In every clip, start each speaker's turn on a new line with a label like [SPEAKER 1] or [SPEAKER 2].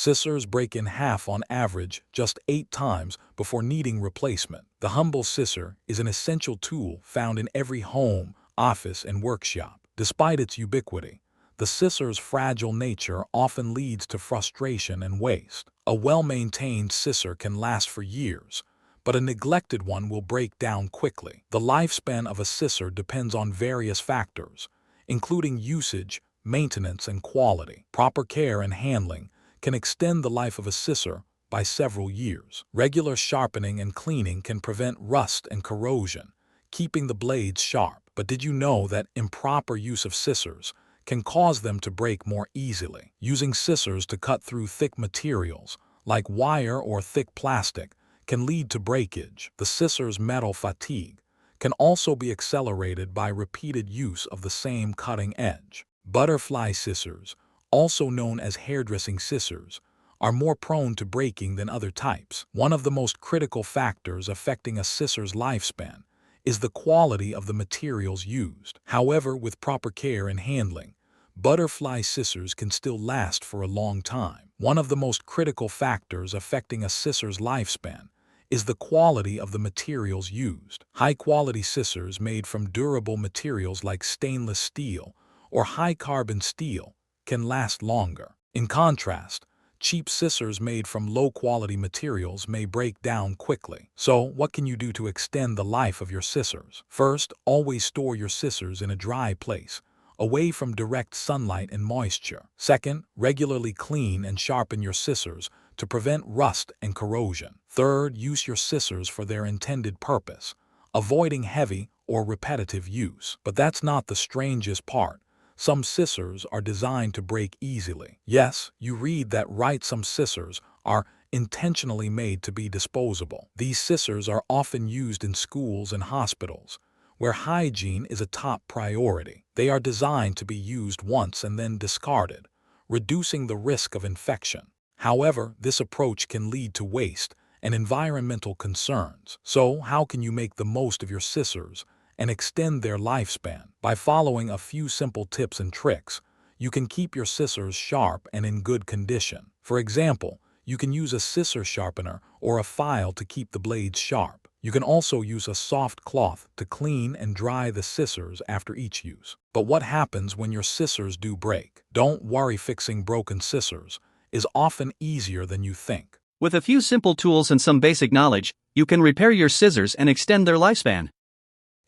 [SPEAKER 1] Scissors break in half on average just 8 times before needing replacement. The humble scissor is an essential tool found in every home, office, and workshop. Despite its ubiquity, the scissor's fragile nature often leads to frustration and waste. A well-maintained scissor can last for years, but a neglected one will break down quickly. The lifespan of a scissor depends on various factors, including usage, maintenance, and quality. Proper care and handling can extend the life of a scissor by several years. Regular sharpening and cleaning can prevent rust and corrosion, keeping the blades sharp. But did you know that improper use of scissors can cause them to break more easily? Using scissors to cut through thick materials, like wire or thick plastic, can lead to breakage. The scissor's metal fatigue can also be accelerated by repeated use of the same cutting edge. Butterfly scissors, also known as hairdressing scissors, are more prone to breaking than other types. One of the most critical factors affecting a scissor's lifespan is the quality of the materials used. However, with proper care and handling, butterfly scissors can still last for a long time. One of the most critical factors affecting a scissor's lifespan is the quality of the materials used. High-quality scissors made from durable materials like stainless steel or high-carbon steel can last longer. In contrast, cheap scissors made from low-quality materials may break down quickly. So, what can you do to extend the life of your scissors? First, always store your scissors in a dry place, away from direct sunlight and moisture. Second, regularly clean and sharpen your scissors to prevent rust and corrosion. Third, use your scissors for their intended purpose, avoiding heavy or repetitive use. But that's not the strangest part. Some scissors are designed to break easily. Yes, you read that right, some scissors are intentionally made to be disposable. These scissors are often used in schools and hospitals, where hygiene is a top priority. They are designed to be used once and then discarded, reducing the risk of infection. However, this approach can lead to waste and environmental concerns. So, how can you make the most of your scissors and extend their lifespan? By following a few simple tips and tricks, you can keep your scissors sharp and in good condition. For example, you can use a scissor sharpener or a file to keep the blades sharp. You can also use a soft cloth to clean and dry the scissors after each use. But what happens when your scissors do break? Don't worry, fixing broken scissors is often easier than you think.
[SPEAKER 2] With a few simple tools and some basic knowledge, you can repair your scissors and extend their lifespan.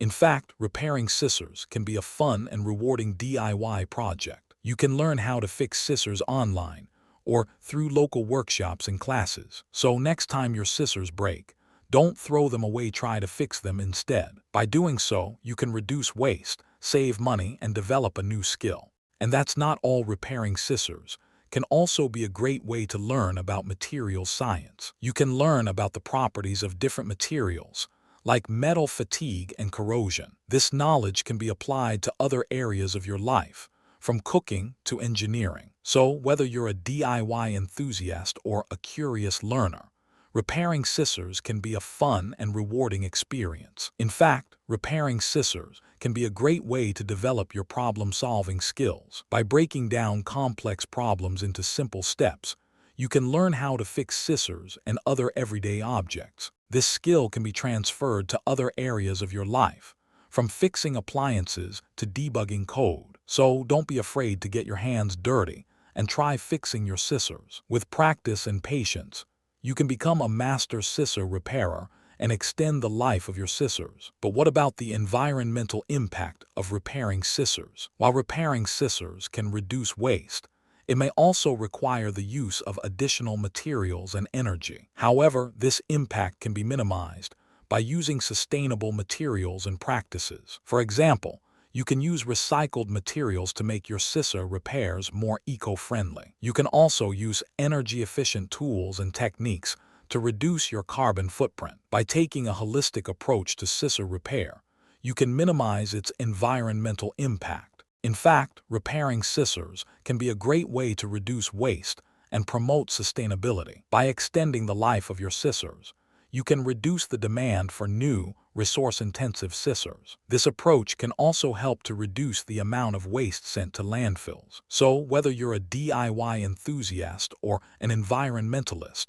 [SPEAKER 1] In fact, repairing scissors can be a fun and rewarding DIY project. You can learn how to fix scissors online or through local workshops and classes. So next time your scissors break, don't throw them away, try to fix them instead. By doing so, you can reduce waste, save money, and develop a new skill. And that's not all. Repairing scissors can also be a great way to learn about material science. You can learn about the properties of different materials, like metal fatigue and corrosion. This knowledge can be applied to other areas of your life, from cooking to engineering. So, whether you're a DIY enthusiast or a curious learner, repairing scissors can be a fun and rewarding experience. In fact, repairing scissors can be a great way to develop your problem-solving skills. By breaking down complex problems into simple steps, you can learn how to fix scissors and other everyday objects. This skill can be transferred to other areas of your life, from fixing appliances to debugging code. So don't be afraid to get your hands dirty and try fixing your scissors. With practice and patience, you can become a master scissor repairer and extend the life of your scissors. But what about the environmental impact of repairing scissors? While repairing scissors can reduce waste, it may also require the use of additional materials and energy. However, this impact can be minimized by using sustainable materials and practices. For example, you can use recycled materials to make your scissor repairs more eco-friendly. You can also use energy-efficient tools and techniques to reduce your carbon footprint. By taking a holistic approach to scissor repair, you can minimize its environmental impact. In fact, repairing scissors can be a great way to reduce waste and promote sustainability. By extending the life of your scissors, you can reduce the demand for new resource-intensive scissors. This approach can also help to reduce the amount of waste sent to landfills. So, whether you're a DIY enthusiast or an environmentalist,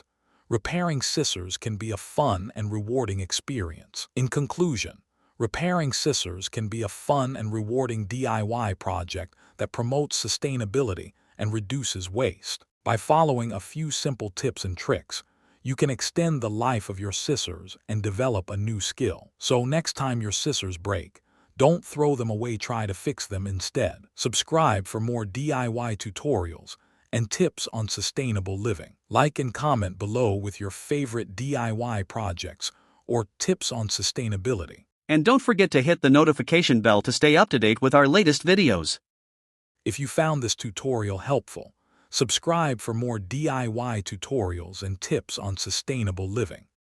[SPEAKER 1] repairing scissors can be a fun and rewarding experience. In conclusion, repairing scissors can be a fun and rewarding DIY project that promotes sustainability and reduces waste. By following a few simple tips and tricks, you can extend the life of your scissors and develop a new skill. So next time your scissors break, don't throw them away, try to fix them instead. Subscribe for more DIY tutorials and tips on sustainable living. Like and comment below with your favorite DIY projects or tips on sustainability.
[SPEAKER 2] And don't forget to hit the notification bell to stay up to date with our latest videos.
[SPEAKER 1] If you found this tutorial helpful, subscribe for more DIY tutorials and tips on sustainable living.